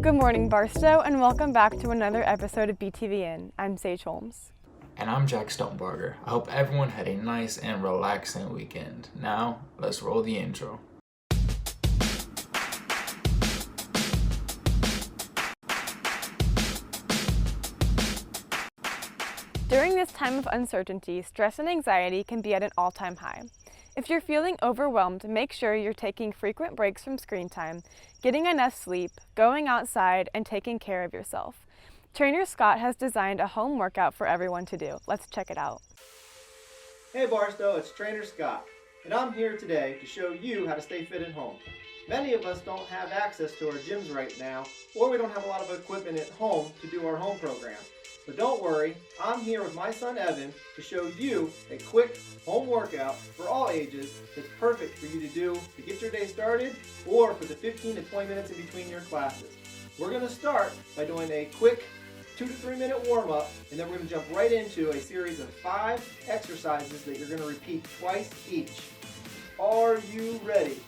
Good morning, Barstow, and welcome back to another episode of BTVN. I'm Sage Holmes. And I'm Jack Stonebarger. I hope everyone had a nice and relaxing weekend. Now, let's roll the intro. During this time of uncertainty, stress and anxiety can be at an all-time high. If you're feeling overwhelmed, make sure you're taking frequent breaks from screen time, getting enough sleep, going outside, and taking care of yourself. Trainer Scott has designed a home workout for everyone to do. Let's check it out. Hey Barstow, it's Trainer Scott, and I'm here today to show you how to stay fit at home. Many of us don't have access to our gyms right now, or we don't have a lot of equipment at home to do our home program. But don't worry, I'm here with my son Evan to show you a quick home workout for all ages that's perfect for you to do to get your day started or for the 15 to 20 minutes in between your classes. We're going to start by doing a quick 2 to 3 minute warm up, and then we're going to jump right into a series of 5 exercises that you're going to repeat twice each. Are you ready?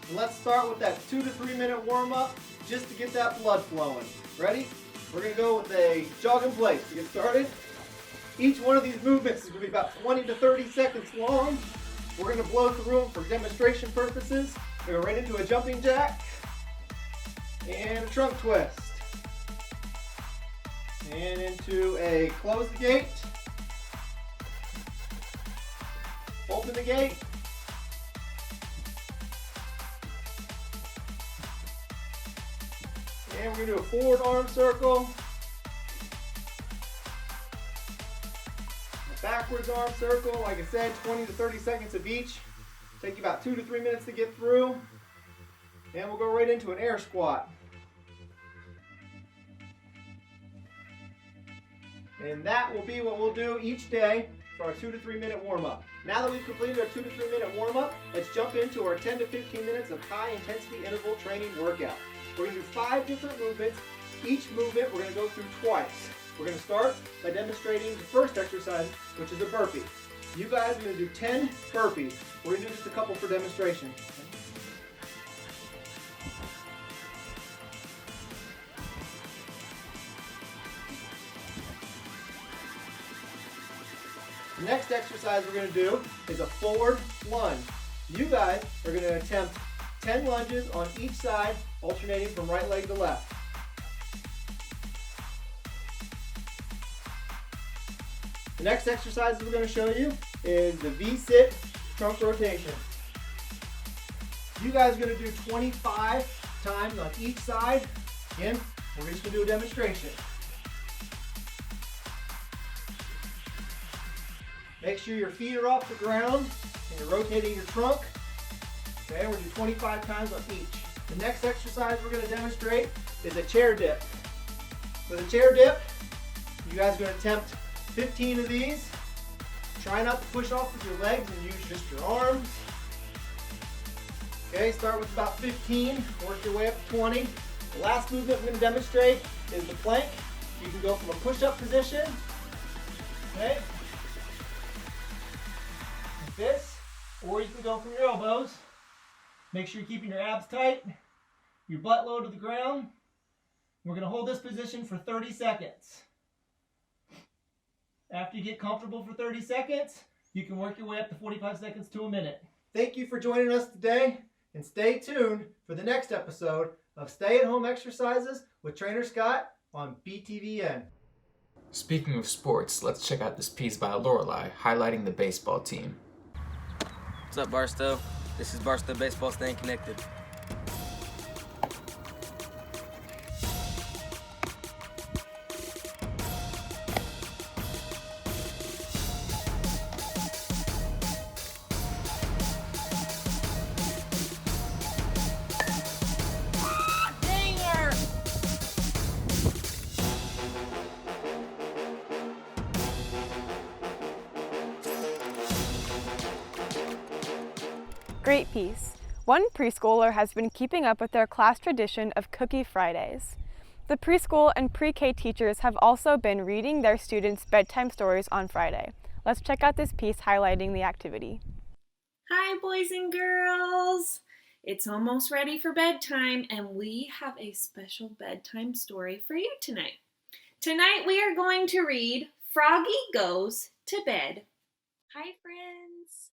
And let's start with that 2 to 3 minute warm up just to get that blood flowing. Ready? We're going to go with a jog in place to get started. Each one of these movements is going to be about 20 to 30 seconds long. We're going to blow through them for demonstration purposes. We're going to go right into a jumping jack and a trunk twist. And into a close the gate, open the gate, and we're going to do a forward arm circle, a backwards arm circle. Like I said, 20 to 30 seconds of each. Take you about 2 to 3 minutes to get through. And we'll go right into an air squat. And that will be what we'll do each day for our 2 to 3 minute warm up. Now that we've completed our 2 to 3 minute warm up, let's jump into our 10 to 15 minutes of high intensity interval training workout. We're going to do 5 different movements. Each movement we're going to go through twice. We're going to start by demonstrating the first exercise, which is a burpee. You guys are going to do 10 burpees. We're going to do just a couple for demonstration. The next exercise we're going to do is a forward lunge. You guys are going to attempt 10 lunges on each side, alternating from right leg to left. The next exercise we're going to show you is the V-sit trunk rotation. You guys are going to do 25 times on each side. Again, we're just going to do a demonstration. Make sure your feet are off the ground and you're rotating your trunk. Okay, we're going to do 25 times on each. The next exercise we're going to demonstrate is a chair dip. For the chair dip, you guys are going to attempt 15 of these. Try not to push off with your legs and use just your arms. Okay, start with about 15, work your way up to 20. The last movement we're going to demonstrate is the plank. You can go from a push-up position, okay, like this, or you can go from your elbows. Make sure you're keeping your abs tight, your butt low to the ground. We're going to hold this position for 30 seconds. After you get comfortable for 30 seconds, you can work your way up to 45 seconds to a minute. Thank you for joining us today, and stay tuned for the next episode of Stay-at-Home Exercises with Trainer Scott on BTVN. Speaking of sports, let's check out this piece by Lorelei highlighting the baseball team. What's up, Barstow? This is Barstow Baseball Staying Connected. Great piece. One preschooler has been keeping up with their class tradition of Cookie Fridays. The preschool and pre-K teachers have also been reading their students bedtime stories on Friday. Let's check out this piece highlighting the activity. Hi, boys and girls. It's almost ready for bedtime, and we have a special bedtime story for you tonight. Tonight we are going to read Froggy Goes to Bed. Hi, friends.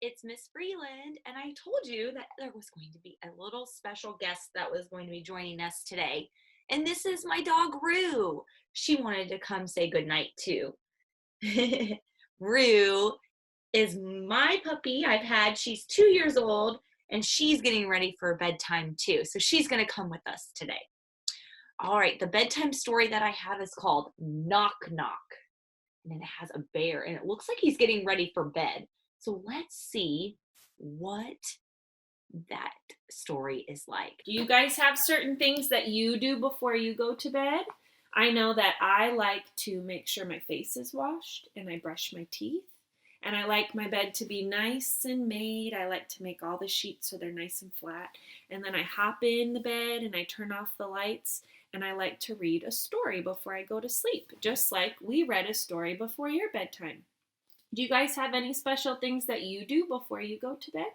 It's Miss Freeland, and I told you that there was going to be a little special guest that was going to be joining us today. And this is my dog, Rue. She wanted to come say goodnight, too. Rue is my puppy I've had. She's 2 years old, and she's getting ready for bedtime, too. So she's going to come with us today. All right, the bedtime story that I have is called Knock Knock. And then it has a bear, and it looks like he's getting ready for bed. So let's see what that story is like. Do you guys have certain things that you do before you go to bed? I know that I like to make sure my face is washed and I brush my teeth. And I like my bed to be nice and made. I like to make all the sheets so they're nice and flat. And then I hop in the bed and I turn off the lights. And I like to read a story before I go to sleep, just like we read a story before your bedtime. Do you guys have any special things that you do before you go to bed?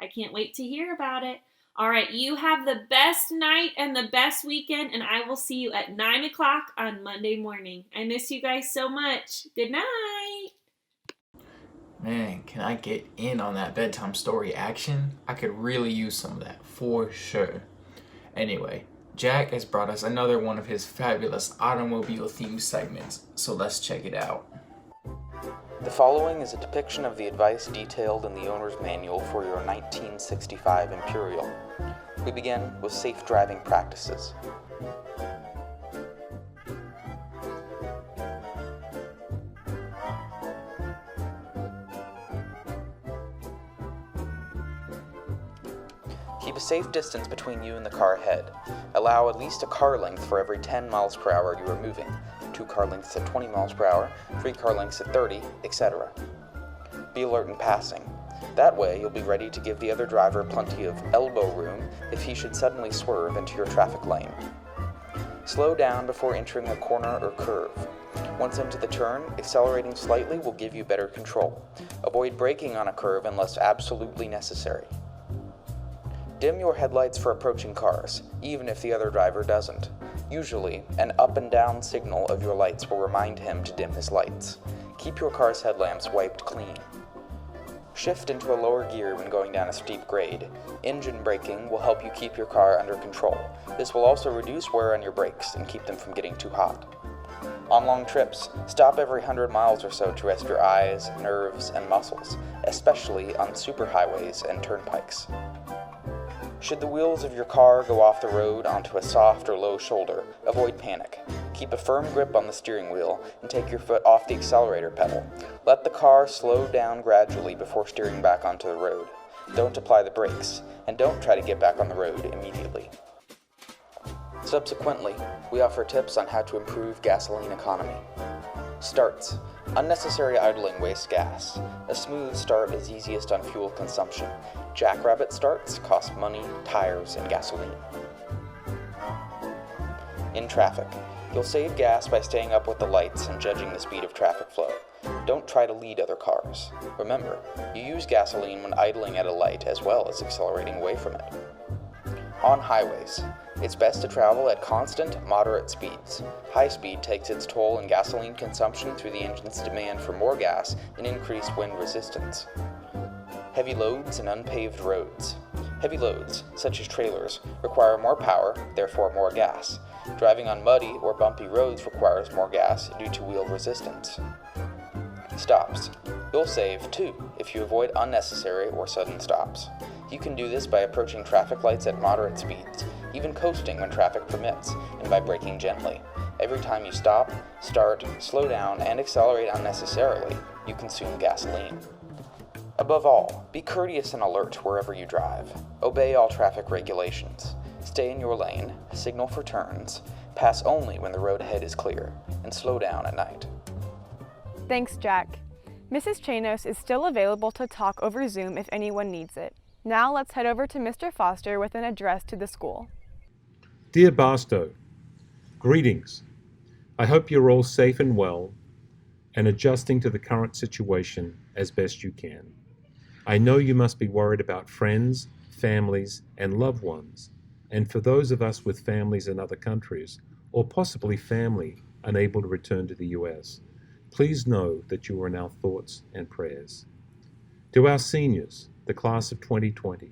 I can't wait to hear about it. All right, you have the best night and the best weekend, and I will see you at 9 o'clock on Monday morning. I miss you guys so much. Good night. Man, can I get in on that bedtime story action? I could really use some of that, for sure. Anyway, Jack has brought us another one of his fabulous automobile-themed segments, so let's check it out. The following is a depiction of the advice detailed in the owner's manual for your 1965 Imperial. We begin with safe driving practices. Keep a safe distance between you and the car ahead. Allow at least a car length for every 10 miles per hour you are moving, 2 car lengths at 20 miles per hour, 3 car lengths at 30, etc. Be alert in passing. That way, you'll be ready to give the other driver plenty of elbow room if he should suddenly swerve into your traffic lane. Slow down before entering a corner or curve. Once into the turn, accelerating slightly will give you better control. Avoid braking on a curve unless absolutely necessary. Dim your headlights for approaching cars, even if the other driver doesn't. Usually, an up and down signal of your lights will remind him to dim his lights. Keep your car's headlamps wiped clean. Shift into a lower gear when going down a steep grade. Engine braking will help you keep your car under control. This will also reduce wear on your brakes and keep them from getting too hot. On long trips, stop every 100 miles or so to rest your eyes, nerves, and muscles, especially on superhighways and turnpikes. Should the wheels of your car go off the road onto a soft or low shoulder, avoid panic. Keep a firm grip on the steering wheel and take your foot off the accelerator pedal. Let the car slow down gradually before steering back onto the road. Don't apply the brakes, and don't try to get back on the road immediately. Subsequently, we offer tips on how to improve gasoline economy. Starts. Unnecessary idling wastes gas. A smooth start is easiest on fuel consumption. Jackrabbit starts cost money, tires, and gasoline. In traffic. You'll save gas by staying up with the lights and judging the speed of traffic flow. Don't try to lead other cars. Remember, you use gasoline when idling at a light as well as accelerating away from it. On highways. It's best to travel at constant, moderate speeds. High speed takes its toll in gasoline consumption through the engine's demand for more gas and increased wind resistance. Heavy loads and unpaved roads. Heavy loads, such as trailers, require more power, therefore more gas. Driving on muddy or bumpy roads requires more gas due to wheel resistance. Stops. You'll save, too, if you avoid unnecessary or sudden stops. You can do this by approaching traffic lights at moderate speeds, even coasting when traffic permits, and by braking gently. Every time you stop, start, slow down, and accelerate unnecessarily, you consume gasoline. Above all, be courteous and alert wherever you drive. Obey all traffic regulations. Stay in your lane, signal for turns, pass only when the road ahead is clear, and slow down at night. Thanks, Jack. Mrs. Chanos is still available to talk over Zoom if anyone needs it. Now let's head over to Mr. Foster with an address to the school. Dear Barstow, greetings. I hope you're all safe and well and adjusting to the current situation as best you can. I know you must be worried about friends, families, and loved ones. And for those of us with families in other countries, or possibly family unable to return to the US, please know that you are in our thoughts and prayers. To our seniors, the class of 2020,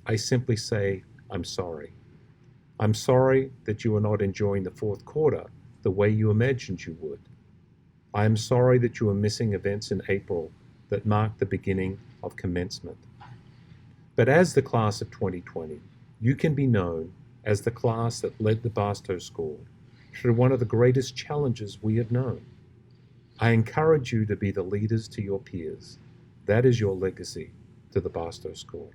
I simply say, I'm sorry. I'm sorry that you are not enjoying the fourth quarter the way you imagined you would. I am sorry that you are missing events in April that mark the beginning of commencement. But as the class of 2020, you can be known as the class that led the Barstow School through one of the greatest challenges we have known. I encourage you to be the leaders to your peers. That is your legacy to the Barstow School.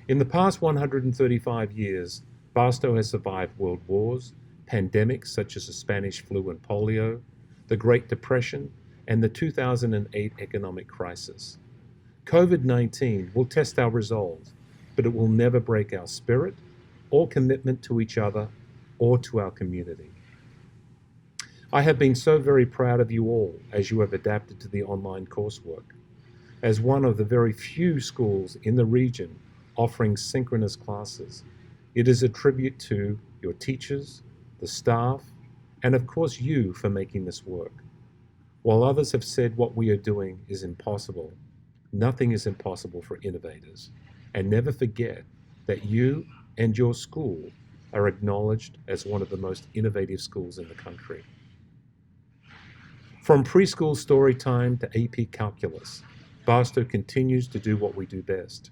In the past 135 years, Barstow has survived world wars, pandemics such as the Spanish flu and polio, the Great Depression, and the 2008 economic crisis. COVID-19 will test our resolve, but it will never break our spirit or commitment to each other or to our community. I have been so very proud of you all as you have adapted to the online coursework. As one of the very few schools in the region offering synchronous classes, it is a tribute to your teachers, the staff, and of course you for making this work. While others have said what we are doing is impossible, nothing is impossible for innovators. And never forget that you and your school are acknowledged as one of the most innovative schools in the country. From preschool story time to AP Calculus, Barstow continues to do what we do best.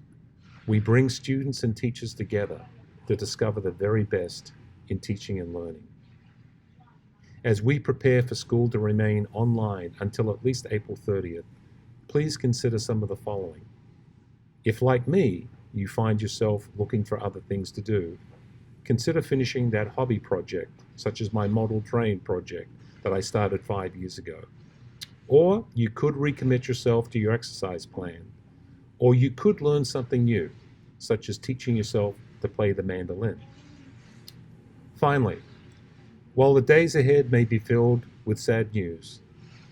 We bring students and teachers together to discover the very best in teaching and learning. As we prepare for school to remain online until at least April 30th, please consider some of the following. If, like me, you find yourself looking for other things to do, consider finishing that hobby project, such as my model train project that I started 5 years ago. Or you could recommit yourself to your exercise plan. Or you could learn something new, such as teaching yourself to play the mandolin. Finally, while the days ahead may be filled with sad news,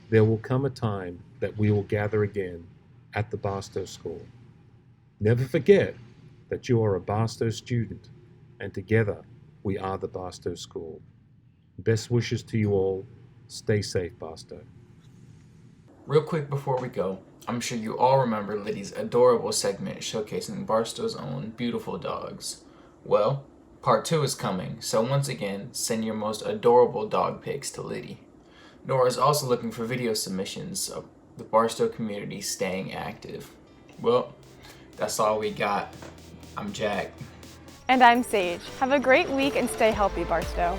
there will come a time that we will gather again at the Barstow School. Never forget that you are a Barstow student, and together we are the Barstow School. Best wishes to you all. Stay safe, Barstow. Real quick before we go, I'm sure you all remember Liddy's adorable segment showcasing Barstow's own beautiful dogs. Well, part 2 is coming, so once again, send your most adorable dog pics to Liddy. Nora is also looking for video submissions of the Barstow community staying active. Well, that's all we got. I'm Jack. And I'm Sage. Have a great week and stay healthy, Barstow.